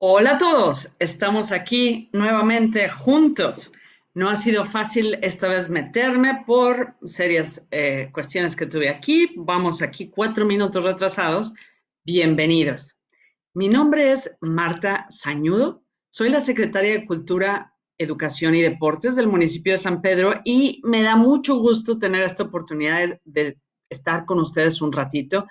Hola a todos, estamos aquí nuevamente juntos. No ha sido fácil esta vez meterme por serias cuestiones que tuve aquí. Vamos aquí 4 minutos retrasados. Bienvenidos. Mi nombre es Marta Sañudo. Soy la secretaria de Cultura, Educación y Deportes del municipio de San Pedro y me da mucho gusto tener esta oportunidad de estar con ustedes un ratito.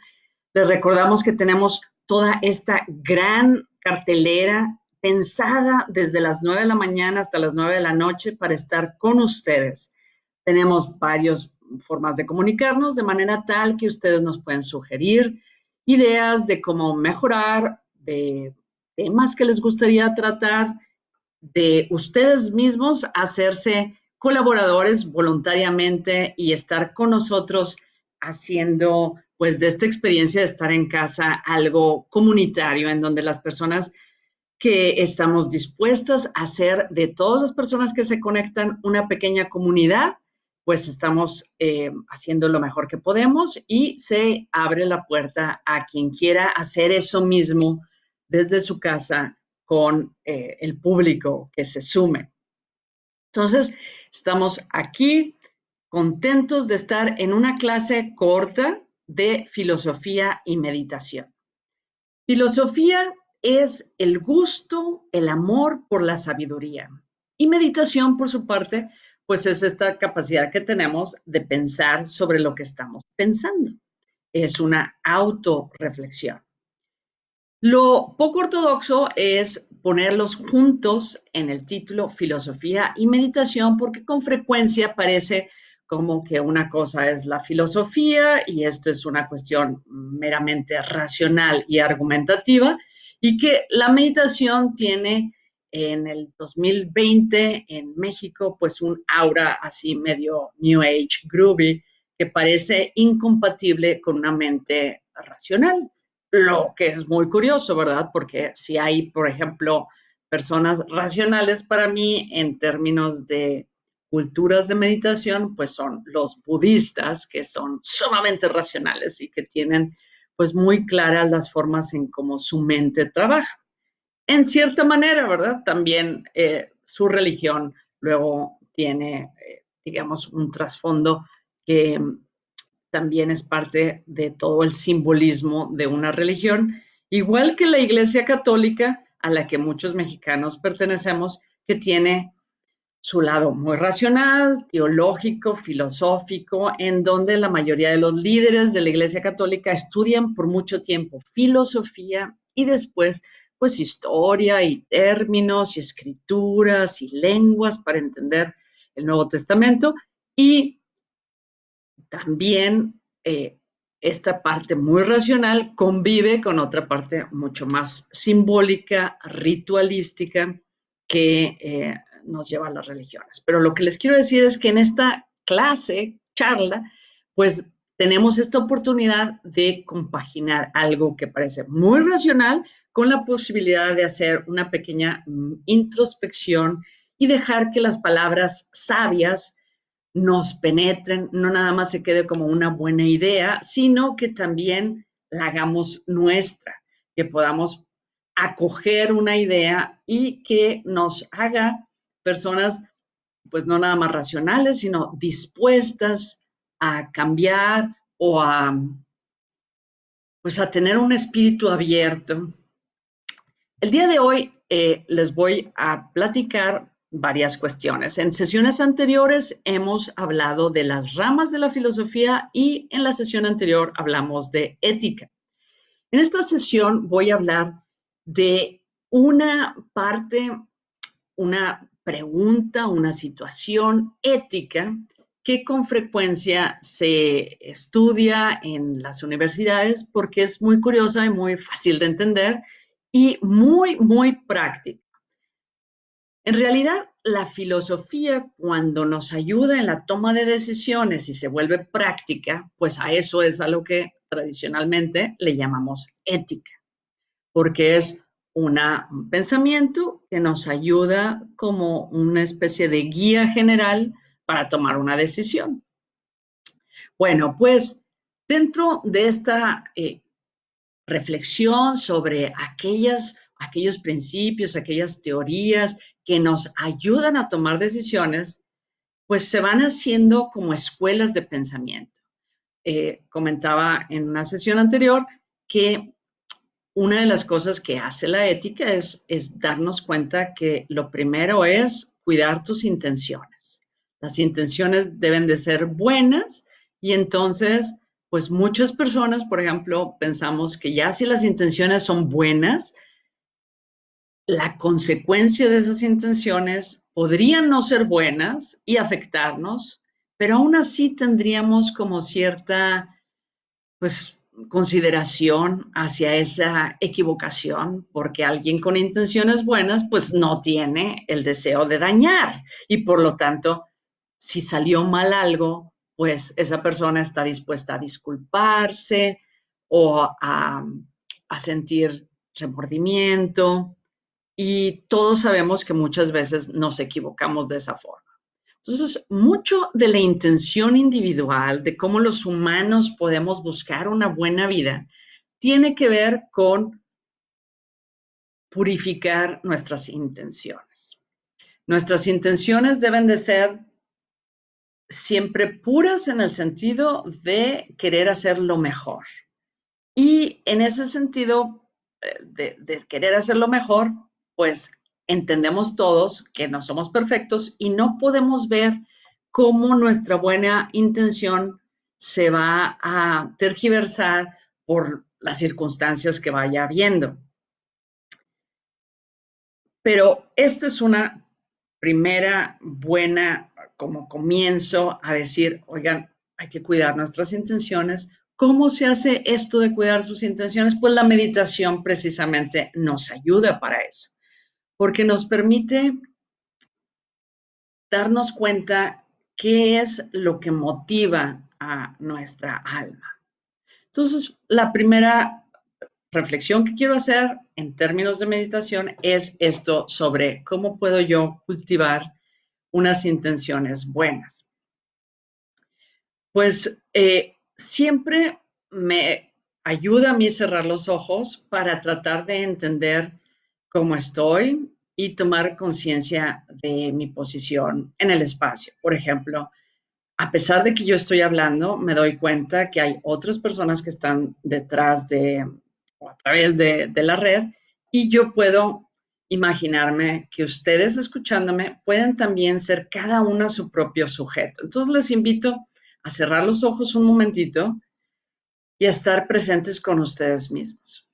Les recordamos que tenemos toda esta gran cartelera pensada desde las 9 de la mañana hasta las 9 de la noche para estar con ustedes. Tenemos varias formas de comunicarnos de manera tal que ustedes nos pueden sugerir ideas de cómo mejorar, de temas que les gustaría tratar, de ustedes mismos hacerse colaboradores voluntariamente y estar con nosotros haciendo pues de esta experiencia de estar en casa algo comunitario en donde las personas que estamos dispuestas a hacer de todas las personas que se conectan una pequeña comunidad, pues estamos haciendo lo mejor que podemos y se abre la puerta a quien quiera hacer eso mismo desde su casa con el público que se sume. Entonces, estamos aquí contentos de estar en una clase corta de filosofía y meditación. Filosofía es el gusto, el amor por la sabiduría. Y meditación, por su parte, pues es esta capacidad que tenemos de pensar sobre lo que estamos pensando. Es una autorreflexión. Lo poco ortodoxo es ponerlos juntos en el título Filosofía y Meditación porque con frecuencia parece como que una cosa es la filosofía y esto es una cuestión meramente racional y argumentativa y que la meditación tiene en el 2020 en México pues un aura así medio New Age groovy que parece incompatible con una mente racional. Lo que es muy curioso, ¿verdad? Porque si hay, por ejemplo, personas racionales para mí en términos de culturas de meditación, pues son los budistas, que son sumamente racionales y que tienen pues muy claras las formas en cómo su mente trabaja. En cierta manera, ¿verdad? También su religión luego tiene, digamos, un trasfondo que también es parte de todo el simbolismo de una religión, igual que la Iglesia Católica, a la que muchos mexicanos pertenecemos, que tiene su lado muy racional, teológico, filosófico, en donde la mayoría de los líderes de la Iglesia Católica estudian por mucho tiempo filosofía y después pues historia y términos y escrituras y lenguas para entender el Nuevo Testamento y también esta parte muy racional convive con otra parte mucho más simbólica, ritualística, que nos lleva a las religiones. Pero lo que les quiero decir es que en esta clase, charla, pues tenemos esta oportunidad de compaginar algo que parece muy racional con la posibilidad de hacer una pequeña introspección y dejar que las palabras sabias nos penetren, no nada más se quede como una buena idea, sino que también la hagamos nuestra, que podamos acoger una idea y que nos haga personas, pues no nada más racionales, sino dispuestas a cambiar o pues a tener un espíritu abierto. El día de hoy les voy a platicar varias cuestiones. En sesiones anteriores hemos hablado de las ramas de la filosofía y en la sesión anterior hablamos de ética. En esta sesión voy a hablar de una parte, una pregunta, una situación ética que con frecuencia se estudia en las universidades porque es muy curiosa y muy fácil de entender y muy, muy práctica. En realidad, la filosofía, cuando nos ayuda en la toma de decisiones y se vuelve práctica, pues a eso es a lo que tradicionalmente le llamamos ética, porque es un pensamiento que nos ayuda como una especie de guía general para tomar una decisión. Bueno, pues dentro de esta reflexión sobre aquellos principios, aquellas teorías que nos ayudan a tomar decisiones, pues se van haciendo como escuelas de pensamiento. Comentaba en una sesión anterior que una de las cosas que hace la ética es darnos cuenta que lo primero es cuidar tus intenciones. Las intenciones deben de ser buenas y entonces, pues muchas personas, por ejemplo, pensamos que ya si las intenciones son buenas, la consecuencia de esas intenciones podrían no ser buenas y afectarnos, pero aún así tendríamos como cierta, pues, consideración hacia esa equivocación, porque alguien con intenciones buenas, pues no tiene el deseo de dañar y por lo tanto, si salió mal algo, pues esa persona está dispuesta a disculparse o a sentir remordimiento y todos sabemos que muchas veces nos equivocamos de esa forma. Entonces, mucho de la intención individual, de cómo los humanos podemos buscar una buena vida, tiene que ver con purificar nuestras intenciones. Nuestras intenciones deben de ser siempre puras en el sentido de querer hacer lo mejor. Y en ese sentido de querer hacer lo mejor, pues entendemos todos que no somos perfectos y no podemos ver cómo nuestra buena intención se va a tergiversar por las circunstancias que vaya habiendo. Pero esta es una primera buena como comienzo a decir, oigan, hay que cuidar nuestras intenciones. ¿Cómo se hace esto de cuidar sus intenciones? Pues la meditación precisamente nos ayuda para eso, porque nos permite darnos cuenta qué es lo que motiva a nuestra alma. Entonces, la primera reflexión que quiero hacer en términos de meditación es esto sobre cómo puedo yo cultivar unas intenciones buenas. Pues siempre me ayuda a mí cerrar los ojos para tratar de entender cómo estoy y tomar conciencia de mi posición en el espacio. Por ejemplo, a pesar de que yo estoy hablando, me doy cuenta que hay otras personas que están detrás de o a través de la red y yo puedo imaginarme que ustedes escuchándome pueden también ser cada uno su propio sujeto. Entonces les invito a cerrar los ojos un momentito y a estar presentes con ustedes mismos.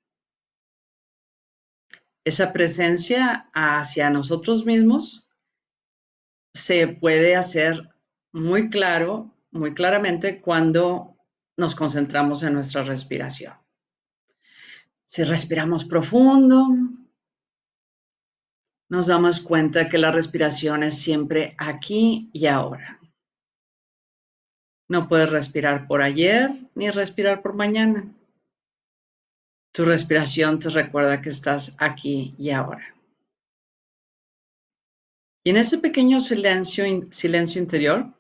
Esa presencia hacia nosotros mismos se puede hacer muy claro, muy claramente cuando nos concentramos en nuestra respiración. Si respiramos profundo, nos damos cuenta que la respiración es siempre aquí y ahora. No puedes respirar por ayer ni respirar por mañana. Tu respiración te recuerda que estás aquí y ahora. Y en ese pequeño silencio interior,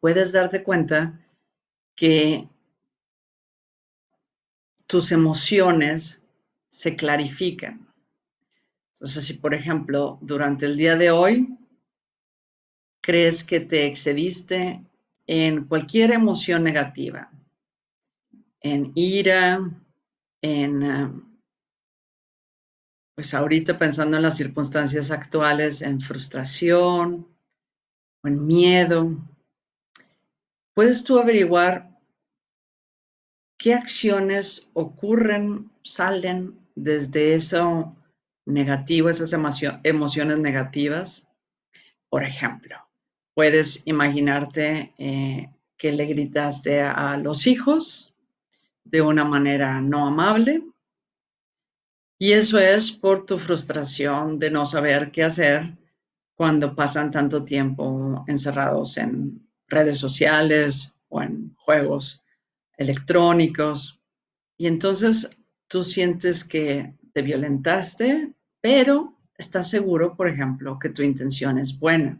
puedes darte cuenta que tus emociones se clarifican. Entonces, si por ejemplo, durante el día de hoy crees que te excediste en cualquier emoción negativa, en ira, pues ahorita pensando en las circunstancias actuales, en frustración o en miedo, puedes tú averiguar qué acciones ocurren, salen desde eso negativo, esas emociones negativas. Por ejemplo, puedes imaginarte que le gritaste a los hijos de una manera no amable y eso es por tu frustración de no saber qué hacer cuando pasan tanto tiempo encerrados en redes sociales o en juegos electrónicos. Y entonces tú sientes que te violentaste, pero estás seguro, por ejemplo, que tu intención es buena.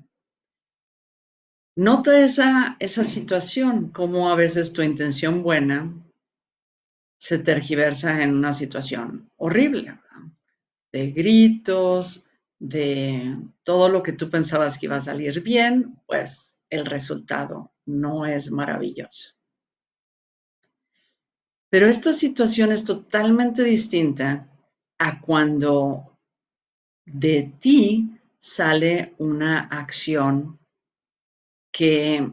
Nota esa situación, cómo a veces tu intención buena se tergiversa en una situación horrible, ¿verdad? de gritos, de todo lo que tú pensabas que iba a salir bien, pues el resultado no es maravilloso. Pero esta situación es totalmente distinta a cuando de ti sale una acción que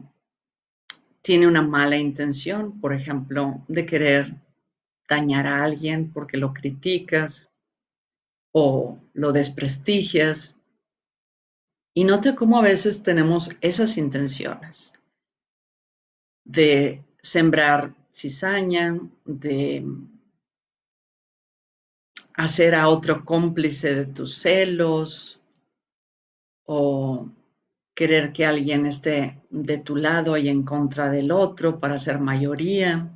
tiene una mala intención, por ejemplo, de querer dañar a alguien porque lo criticas o lo desprestigias. Y nota cómo a veces tenemos esas intenciones de sembrar cizaña, de hacer a otro cómplice de tus celos o querer que alguien esté de tu lado y en contra del otro para ser mayoría.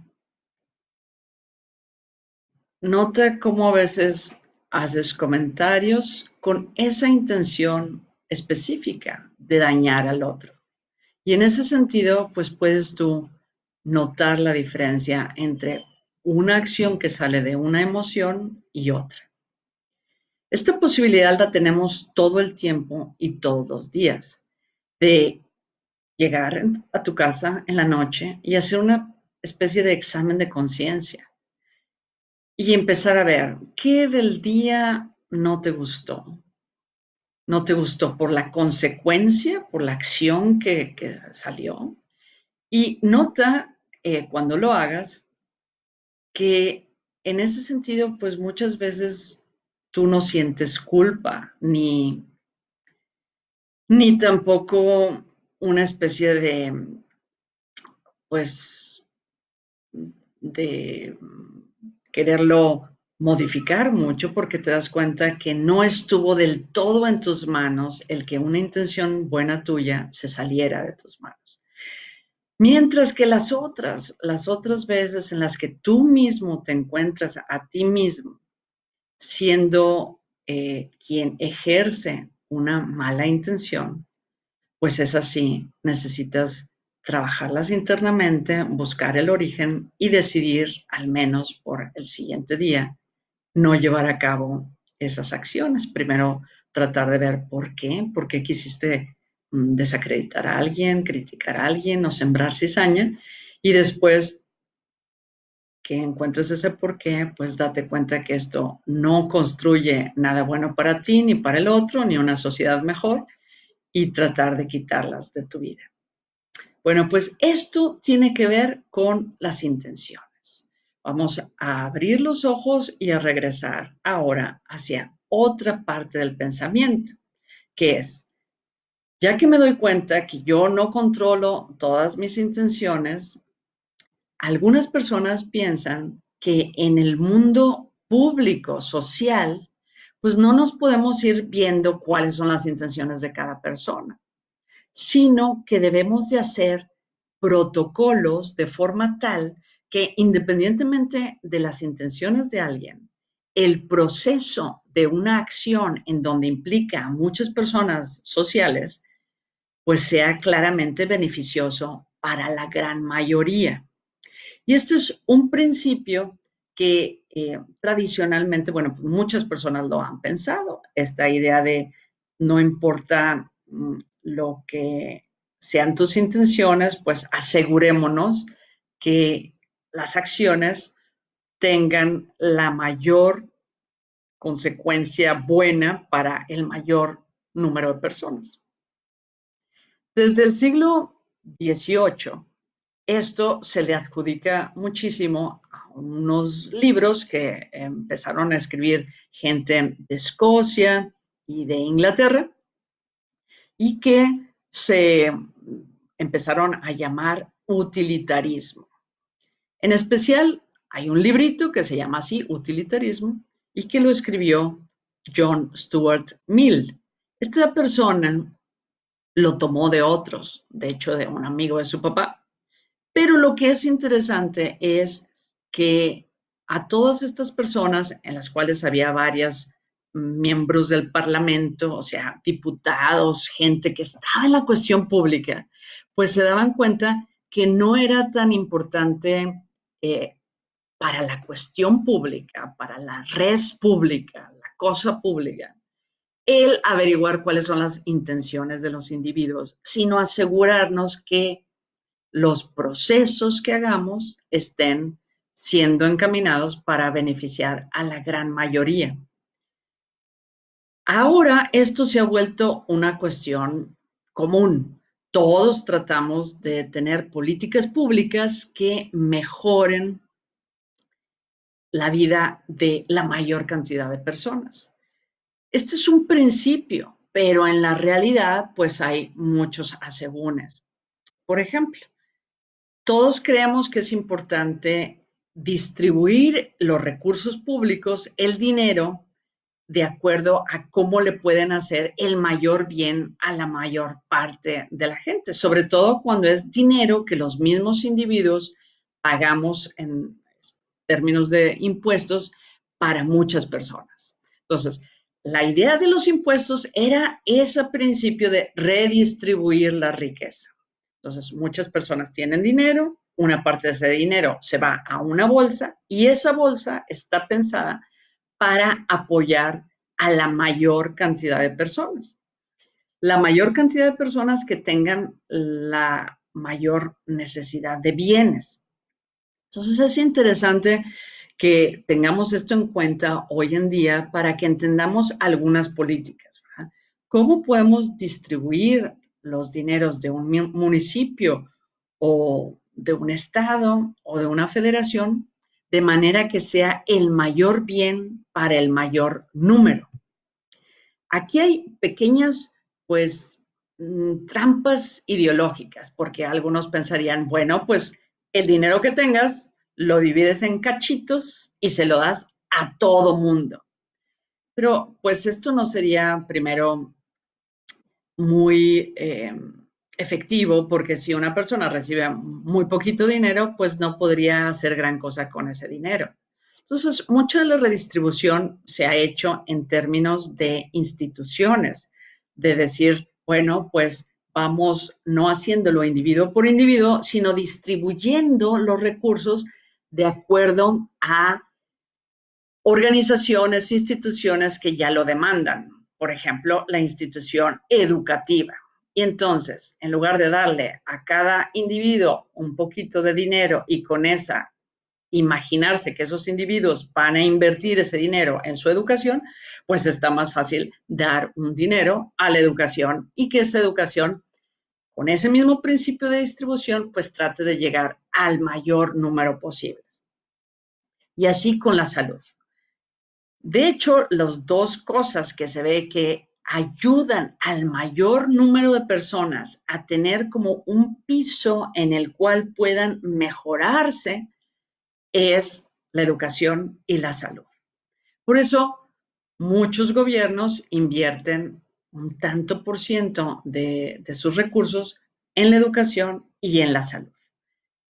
Nota cómo a veces haces comentarios con esa intención específica de dañar al otro. Y en ese sentido, pues puedes tú notar la diferencia entre una acción que sale de una emoción y otra. Esta posibilidad la tenemos todo el tiempo y todos los días, de llegar a tu casa en la noche y hacer una especie de examen de conciencia y empezar a ver qué del día no te gustó. No te gustó por la consecuencia, por la acción que salió. Y nota cuando lo hagas que en ese sentido, pues muchas veces tú no sientes culpa ni tampoco una especie de, pues, de quererlo modificar mucho porque te das cuenta que no estuvo del todo en tus manos el que una intención buena tuya se saliera de tus manos. Mientras que las otras veces en las que tú mismo te encuentras a ti mismo siendo quien ejerce una mala intención, pues es así, necesitas trabajarlas internamente, buscar el origen y decidir, al menos por el siguiente día, no llevar a cabo esas acciones. Primero, tratar de ver por qué quisiste desacreditar a alguien, criticar a alguien o sembrar cizaña, y después que encuentres ese por qué, pues date cuenta que esto no construye nada bueno para ti, ni para el otro, ni una sociedad mejor, y tratar de quitarlas de tu vida. Bueno, pues esto tiene que ver con las intenciones. Vamos a abrir los ojos y a regresar ahora hacia otra parte del pensamiento, que es, ya que me doy cuenta que yo no controlo todas mis intenciones, algunas personas piensan que en el mundo público, social, pues no nos podemos ir viendo cuáles son las intenciones de cada persona, sino que debemos de hacer protocolos de forma tal que independientemente de las intenciones de alguien, el proceso de una acción en donde implica a muchas personas sociales, pues sea claramente beneficioso para la gran mayoría. Y este es un principio que tradicionalmente, bueno, pues muchas personas lo han pensado, esta idea de no importa lo que sean tus intenciones, pues asegurémonos que las acciones tengan la mayor consecuencia buena para el mayor número de personas. Desde el siglo XVIII, esto se le adjudica muchísimo a unos libros que empezaron a escribir gente de Escocia y de Inglaterra y que se empezaron a llamar utilitarismo. En especial, hay un librito que se llama así, Utilitarismo, y que lo escribió John Stuart Mill. Esta persona lo tomó de otros, de hecho de un amigo de su papá. Pero lo que es interesante es que a todas estas personas, en las cuales había varios miembros del Parlamento, o sea, diputados, gente que estaba en la cuestión pública, pues se daban cuenta que no era tan importante para la cuestión pública, para la res pública, la cosa pública el averiguar cuáles son las intenciones de los individuos, sino asegurarnos que los procesos que hagamos estén siendo encaminados para beneficiar a la gran mayoría. Ahora esto se ha vuelto una cuestión común. Todos tratamos de tener políticas públicas que mejoren la vida de la mayor cantidad de personas. Este es un principio, pero en la realidad pues hay muchos asegúnes. Por ejemplo, todos creemos que es importante distribuir los recursos públicos, el dinero, de acuerdo a cómo le pueden hacer el mayor bien a la mayor parte de la gente, sobre todo cuando es dinero que los mismos individuos pagamos en términos de impuestos para muchas personas. Entonces, la idea de los impuestos era ese principio de redistribuir la riqueza. Entonces, muchas personas tienen dinero, una parte de ese dinero se va a una bolsa y esa bolsa está pensada para apoyar a la mayor cantidad de personas. La mayor cantidad de personas que tengan la mayor necesidad de bienes. Entonces es interesante que tengamos esto en cuenta hoy en día para que entendamos algunas políticas, ¿verdad? ¿Cómo podemos distribuir los dineros de un municipio o de un estado o de una federación de manera que sea el mayor bien para el mayor número? Aquí hay pequeñas, pues, trampas ideológicas, porque algunos pensarían, bueno, pues el dinero que tengas lo divides en cachitos y se lo das a todo mundo. Pero pues esto no sería primero muy efectivo, porque si una persona recibe muy poquito dinero, pues no podría hacer gran cosa con ese dinero. Entonces, mucha de la redistribución se ha hecho en términos de instituciones, de decir, bueno, pues vamos no haciéndolo individuo por individuo, sino distribuyendo los recursos de acuerdo a organizaciones, instituciones que ya lo demandan. Por ejemplo, la institución educativa. Y entonces, en lugar de darle a cada individuo un poquito de dinero y con esa imaginarse que esos individuos van a invertir ese dinero en su educación, pues está más fácil dar un dinero a la educación y que esa educación, con ese mismo principio de distribución, pues trate de llegar al mayor número posible. Y así con la salud. De hecho, las dos cosas que se ve que ayudan al mayor número de personas a tener como un piso en el cual puedan mejorarse es la educación y la salud. Por eso, muchos gobiernos invierten un tanto por ciento de sus recursos en la educación y en la salud.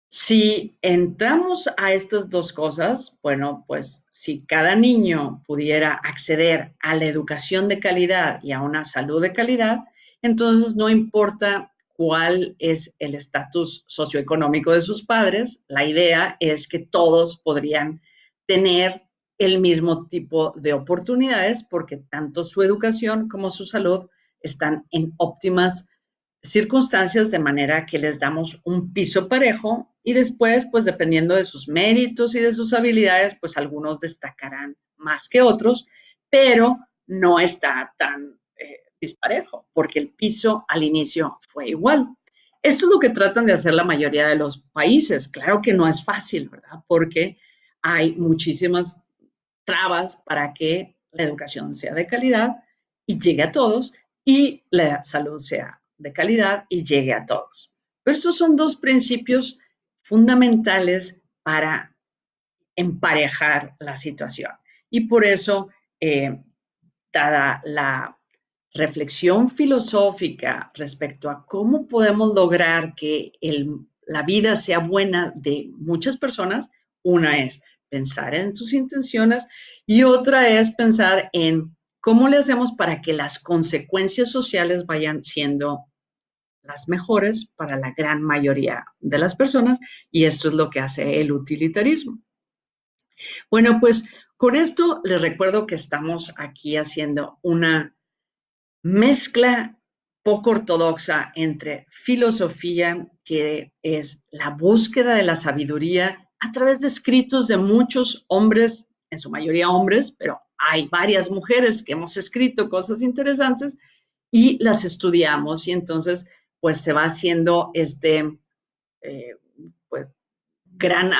Si entramos a estas dos cosas, bueno, pues si cada niño pudiera acceder a la educación de calidad y a una salud de calidad, entonces no importa cuál es el estatus socioeconómico de sus padres, la idea es que todos podrían tener el mismo tipo de oportunidades porque tanto su educación como su salud están en óptimas circunstancias de manera que les damos un piso parejo y después, pues dependiendo de sus méritos y de sus habilidades, pues algunos destacarán más que otros, pero no está tan disparejo porque el piso al inicio fue igual. Esto es lo que tratan de hacer la mayoría de los países. Claro que no es fácil, ¿verdad? Porque hay muchísimas trabas para que la educación sea de calidad y llegue a todos y la salud sea de calidad y llegue a todos. Pero estos son dos principios fundamentales para emparejar la situación. Y por eso, dada la reflexión filosófica respecto a cómo podemos lograr que la vida sea buena de muchas personas, una es pensar en tus intenciones y otra es pensar en cómo le hacemos para que las consecuencias sociales vayan siendo las mejores para la gran mayoría de las personas y esto es lo que hace el utilitarismo. Bueno, pues Con esto les recuerdo que estamos aquí haciendo una mezcla poco ortodoxa entre filosofía, que es la búsqueda de la sabiduría a través de escritos de muchos hombres, en su mayoría hombres, pero hay varias mujeres que hemos escrito cosas interesantes y las estudiamos y entonces pues se va haciendo eh, pues, gran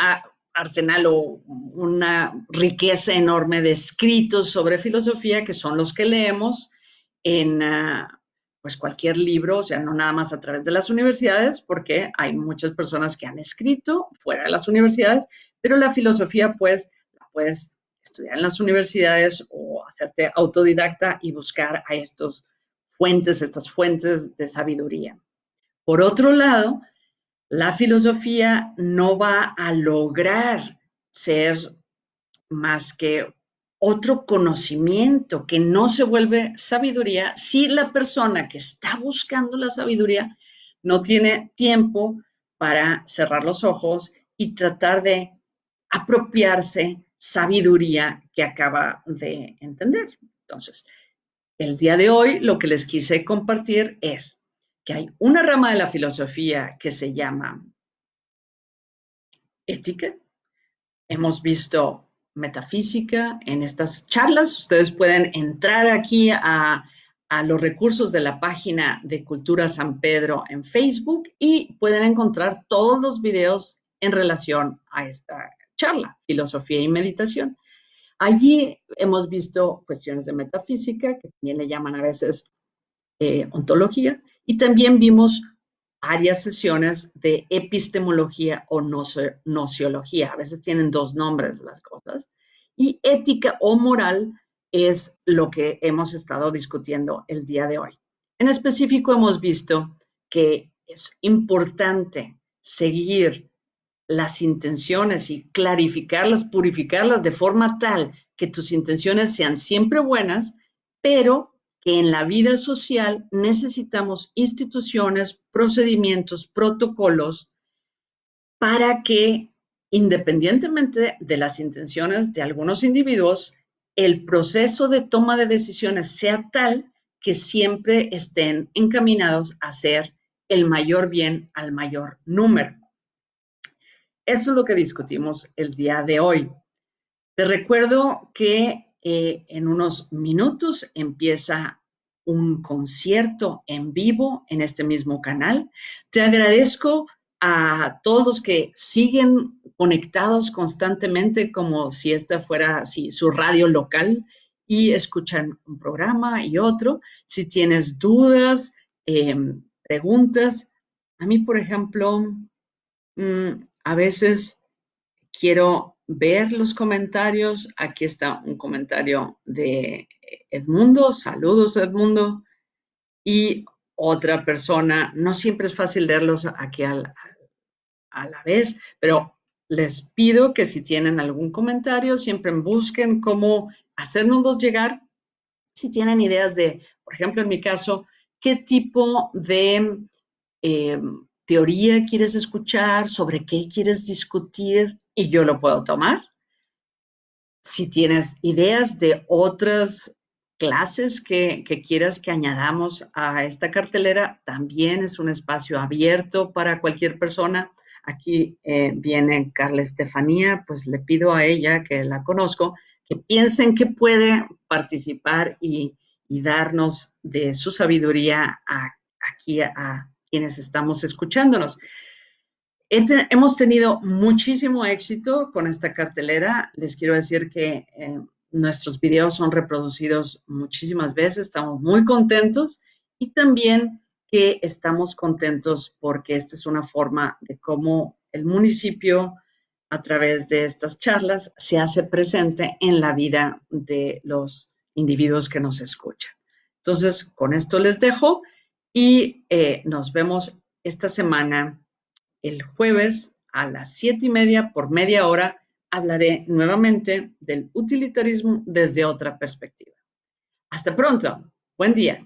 arsenal o una riqueza enorme de escritos sobre filosofía que son los que leemos en pues cualquier libro, o sea, no nada más a través de las universidades, porque hay muchas personas que han escrito fuera de las universidades, pero la filosofía pues la puedes estudiar en las universidades o hacerte autodidacta y buscar a estas fuentes de sabiduría. Por otro lado, la filosofía no va a lograr ser más que otro conocimiento que no se vuelve sabiduría si la persona que está buscando la sabiduría no tiene tiempo para cerrar los ojos y tratar de apropiarse sabiduría que acaba de entender. Entonces, el día de hoy lo que les quise compartir es que hay una rama de la filosofía que se llama ética. Hemos visto metafísica en estas charlas. Ustedes pueden entrar aquí a los recursos de la página de Cultura San Pedro en Facebook y pueden encontrar todos los videos en relación a esta charla, filosofía y meditación. Allí hemos visto cuestiones de metafísica, que también le llaman a veces ontología, y también vimos varias sesiones de epistemología o nociología. A veces tienen dos nombres las cosas. Y ética o moral es lo que hemos estado discutiendo el día de hoy. En específico, hemos visto que es importante seguir las intenciones y clarificarlas, purificarlas de forma tal que tus intenciones sean siempre buenas, pero que en la vida social necesitamos instituciones, procedimientos, protocolos para que, independientemente de las intenciones de algunos individuos, el proceso de toma de decisiones sea tal que siempre estén encaminados a hacer el mayor bien al mayor número. Esto es lo que discutimos el día de hoy. Te recuerdo que en unos minutos empieza un concierto en vivo en este mismo canal. Te agradezco a todos los que siguen conectados constantemente como si esta fuera su radio local y escuchan un programa y otro. Si tienes dudas, preguntas, a mí, por ejemplo, a veces quiero ver los comentarios. Aquí está un comentario de Edmundo. Saludos, Edmundo. Y otra persona, no siempre es fácil leerlos aquí a la vez, pero les pido que si tienen algún comentario, siempre busquen cómo hacérnoslos llegar. Si tienen ideas de, por ejemplo, en mi caso, qué tipo de teoría quieres escuchar, sobre qué quieres discutir y yo lo puedo tomar. Si tienes ideas de otras clases que quieras que añadamos a esta cartelera, también es un espacio abierto para cualquier persona. Aquí viene Carla Estefanía, pues le pido a ella, que la conozco, que piensen que puede participar y darnos de su sabiduría aquí a quienes estamos escuchándonos. Hemos tenido muchísimo éxito con esta cartelera. Les quiero decir que nuestros videos son reproducidos muchísimas veces. Estamos muy contentos y también que estamos contentos porque esta es una forma de cómo el municipio, a través de estas charlas, se hace presente en la vida de los individuos que nos escuchan. Entonces, con esto les dejo y nos vemos esta semana. El jueves a las 7:30 por media hora hablaré nuevamente del utilitarismo desde otra perspectiva. Hasta pronto. Buen día.